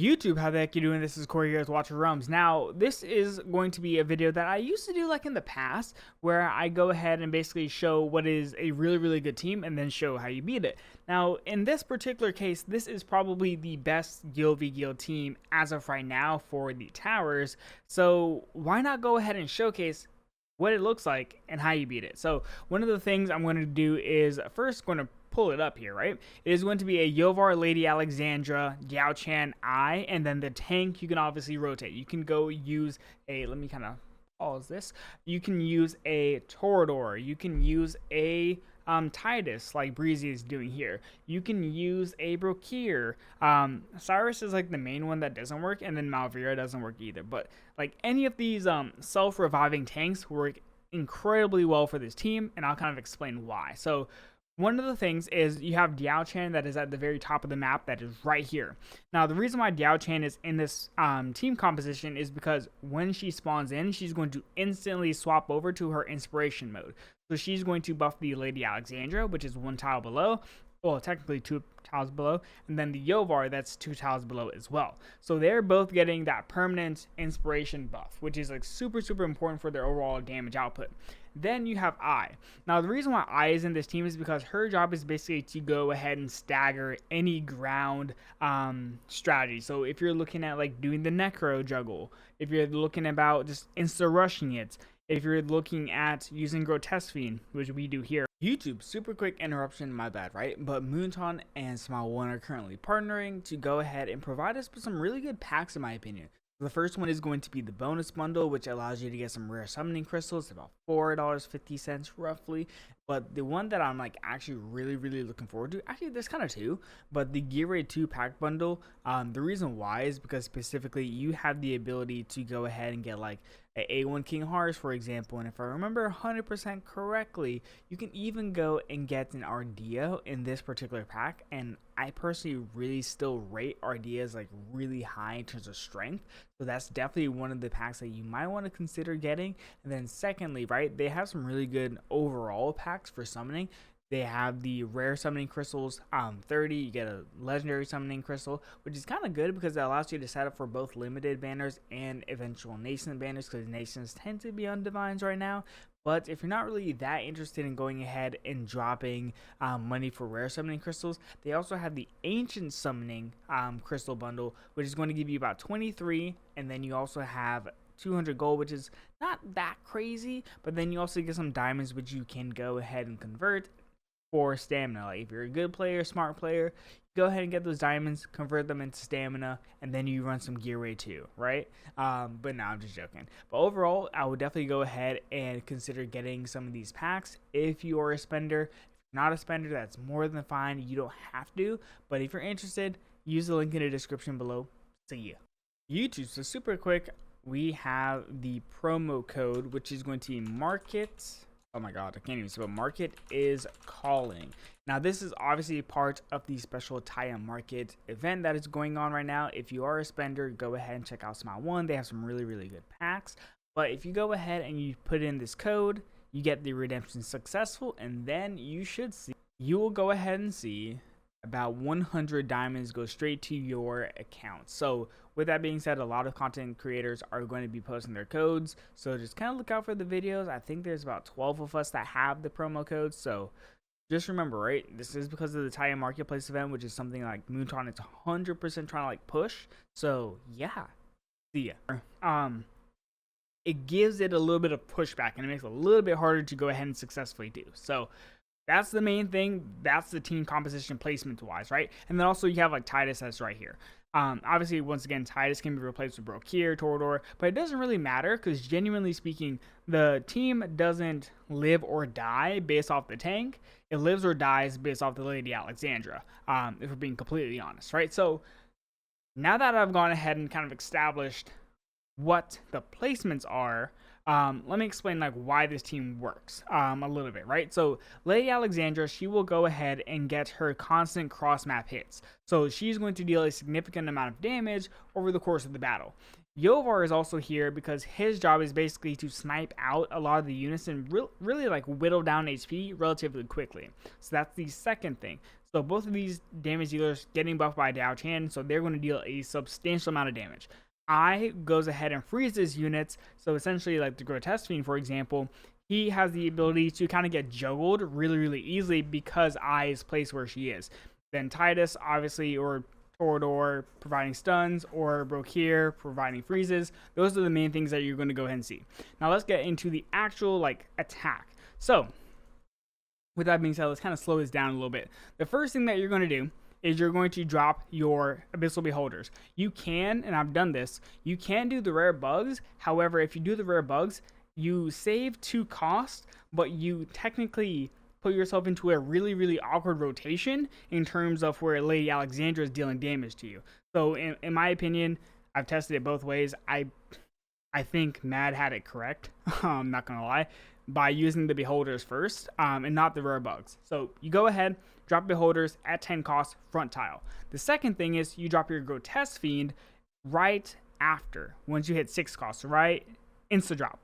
YouTube, how the heck you doing? This is Corey here with Watcher Realms. Now, this is going to be a video that I used to do like in the past, where I go ahead and basically show what is a really good team and then show how you beat it. Now, in this particular case, this is probably the best Guild v Guild team as of right now for the towers. So why not go ahead and showcase what it looks like and how you beat it. So one of the things I'm going to do is first going to pull it up here, right? It is going to be a Yovar, Lady Alexandra, Yao Chan, I, and then the tank you can obviously rotate. You can go use a, let me kind of pause this. You can use a Torador. You can use a Tidus, like Breezy is doing here. You can use a Brokir. Cyrus is like the main one that doesn't work, and then Malvira doesn't work either. But like any of these self-reviving tanks work incredibly well for this team, and I'll kind of explain why. So one of the things is you have Diao Chan that is at the very top of the map that is right here. Now, the reason why Diao Chan is in this team composition is because when she spawns in, she's going to instantly swap over to her inspiration mode. So she's going to buff the Lady Alexandra, which is one tile below. Well, technically 2 tiles below, and then the Yovar, that's 2 tiles below as well. So they're both getting that permanent inspiration buff, which is like super important for their overall damage output. Then you have I. Now, the reason why I is in this team is because her job is basically to go ahead and stagger any ground strategy. So if you're looking at like doing the Necro juggle, if you're looking about just insta rushing it, if you're looking at using Grotesque Fiend, which we do here. YouTube, super quick interruption, my bad, right? But Moonton and Smile One are currently partnering to go ahead and provide us with some really good packs, in my opinion. The first one is going to be the bonus bundle, which allows you to get some rare summoning crystals, about $4.50 roughly. But the one that I'm like actually really looking forward to, actually there's kind of two, but the Gear Raid 2 pack bundle, the reason why is because specifically you have the ability to go ahead and get like a A1 King Hearts, for example, and if I remember 100% correctly, you can even go and get an Ardea in this particular pack, and I personally really still rate Ardeas like really high in terms of strength, so that's definitely one of the packs that you might want to consider getting. And then secondly, right, they have some really good overall packs for summoning. They have the rare summoning crystals, 30, you get a legendary summoning crystal, which is kind of good because it allows you to set up for both limited banners and eventual nascent banners, because nations tend to be on divines right now. But if you're not really that interested in going ahead and dropping money for rare summoning crystals, they also have the ancient summoning crystal bundle, which is going to give you about 23, and then you also have 200 gold, which is not that crazy, but then you also get some diamonds, which you can go ahead and convert for stamina. Like if you're a good player, smart player, go ahead and get those diamonds, convert them into stamina, and then you run some Gear Raid 2, right? But no, I'm just joking. But overall, I would definitely go ahead and consider getting some of these packs if you are a spender. If you're not a spender, that's more than fine. You don't have to, but if you're interested, use the link in the description below. See ya. YouTube, so super quick, we have the promo code, which is going to be market. Oh my god, I can't even see what market is calling. Now, this is obviously part of the special tie-in market event that is going on right now. If you are a spender, go ahead and check out Smile One. They have some really good packs. But if you go ahead and you put in this code, you get the redemption successful, and then you will go ahead and see about 100 diamonds go straight to your account. So with that being said, a lot of content creators are going to be posting their codes, so just kind of look out for the videos. I think there's about 12 of us that have the promo codes, so just remember, right, this is because of the tie-in marketplace event, which is something like Moonton is 100% trying to like push. So yeah, see ya. It gives it a little bit of pushback, and it makes it a little bit harder to go ahead and successfully do so. That's the main thing. That's the team composition placement wise, right? And then also you have like Tidus that's right here. Obviously, once again, Tidus can be replaced with Brokir, Torador, but it doesn't really matter because genuinely speaking, the team doesn't live or die based off the tank. It lives or dies based off the Lady Alexandra, if we're being completely honest, right? So now that I've gone ahead and kind of established what the placements are, let me explain like why this team works a little bit, right? So Lady Alexandra, she will go ahead and get her constant cross map hits, so she's going to deal a significant amount of damage over the course of the battle. Yovar is also here because his job is basically to snipe out a lot of the units and really like whittle down HP relatively quickly. So that's the second thing. So both of these damage dealers getting buffed by Dao Chan, so they're going to deal a substantial amount of damage. I goes ahead and freezes units, so essentially like the Grotesque Fiend, for example, he has the ability to kind of get juggled really easily because I is placed where she is. Then Tidus, obviously, or Torador providing stuns, or Brokir providing freezes. Those are the main things that you're going to go ahead and see. Now let's get into the actual like attack. So with that being said, let's kind of slow this down a little bit. The first thing that you're going to do is you're going to drop your Abyssal Beholders. You can, and I've done this, you can do the rare bugs. However, if you do the rare bugs, you save 2 cost, but you technically put yourself into a really awkward rotation in terms of where Lady Alexandra is dealing damage to you. So in my opinion, I've tested it both ways. I think Mad had it correct. I'm not gonna lie, by using the Beholders first and not the rare bugs. So you go ahead, drop Beholders at 10 cost front tile. The second thing is you drop your Grotesque Fiend right after, once you hit 6 costs, right? Insta drop.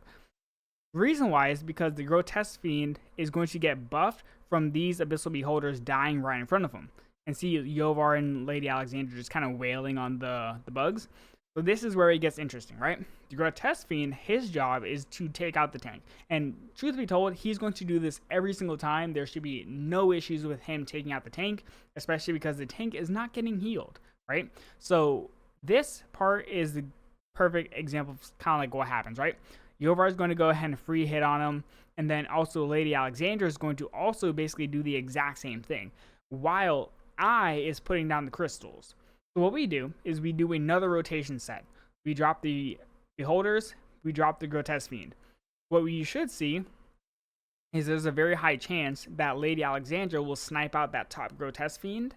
The reason why is because the Grotesque Fiend is going to get buffed from these Abyssal Beholders dying right in front of him. And see Yovar and Lady Alexandra just kind of wailing on the bugs. So this is where it gets interesting, right? The Grotesque Fiend, his job is to take out the tank. And truth be told, he's going to do this every single time. There should be no issues with him taking out the tank, especially because the tank is not getting healed, right? So this part is the perfect example of kind of like what happens, right? Yovar is going to go ahead and free hit on him, and then also Lady Alexandra is going to also basically do the exact same thing, while I is putting down the crystals. So what we do is we do another rotation set. We drop the Beholders, we drop the Grotesque Fiend. What we should see is there's a very high chance that Lady Alexandra will snipe out that top Grotesque Fiend.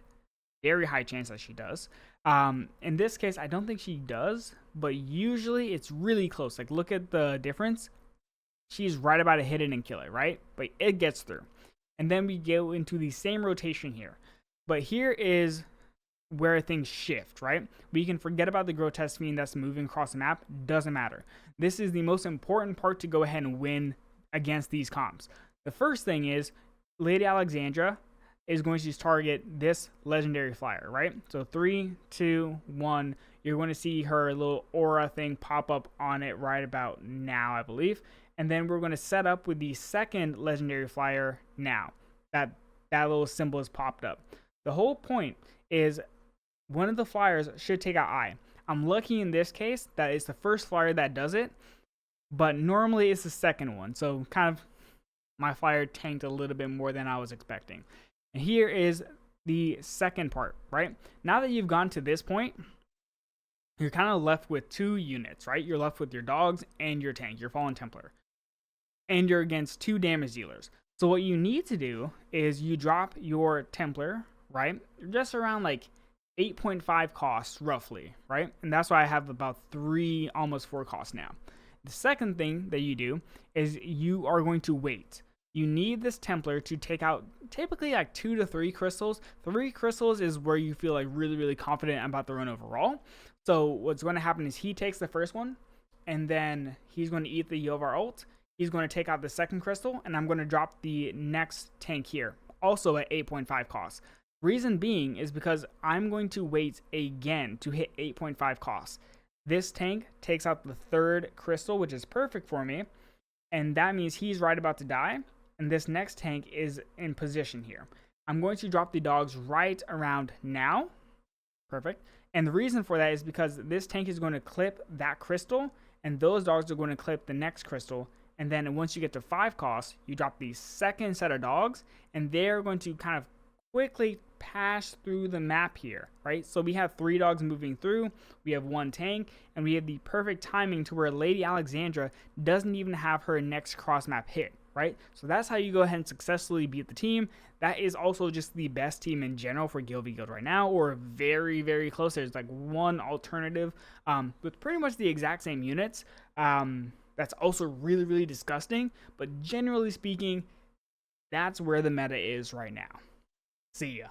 Very high chance that she does. In this case, I don't think she does, but usually it's really close. Like, look at the difference. She's right about to hit it and kill it, right? But it gets through. And then we go into the same rotation here. But here is where things shift, right? We can forget about the Grotesque Fiend that's moving across the map. Doesn't matter. This is the most important part to go ahead and win against these comps. The first thing is Lady Alexandra is going to target this legendary flyer, right? So 3, 2, 1. You're going to see her little aura thing pop up on it right about now, I believe. And then we're going to set up with the second legendary flyer now. That little symbol is popped up. The whole point is one of the flyers should take out I. I'm lucky in this case that it's the first flyer that does it, but normally it's the second one. So kind of my flyer tanked a little bit more than I was expecting. And here is the second part, right? Now that you've gone to this point, you're kind of left with 2 units, right? You're left with your dogs and your tank, your Fallen Templar. And you're against 2 damage dealers. So what you need to do is you drop your Templar, right? You're just around like 8.5 costs roughly, right? And that's why I have about 3, almost 4 costs now. The second thing that you do is you are going to wait. You need this Templar to take out typically like 2 to 3 crystals. 3 crystals is where you feel like really confident about the run overall. So what's going to happen is he takes the first one, and then he's going to eat the Yovar ult. He's going to take out the second crystal, and I'm going to drop the next tank here, also at 8.5 costs. Reason being is because I'm going to wait again to hit 8.5 costs. This tank takes out the 3rd crystal, which is perfect for me, and that means he's right about to die. And this next tank is in position here. I'm going to drop the dogs right around now. Perfect. And the reason for that is because this tank is going to clip that crystal, and those dogs are going to clip the next crystal. And then once you get to 5 costs, you drop the second set of dogs, and they're going to kind of quickly pass through the map here, right? So we have 3 dogs moving through, we have 1 tank, and we have the perfect timing to where Lady Alexandra doesn't even have her next cross map hit, right? So that's how you go ahead and successfully beat the team. That is also just the best team in general for Guild v Guild right now, or very close. There's like one alternative with pretty much the exact same units. That's also really disgusting, but generally speaking, that's where the meta is right now. See ya.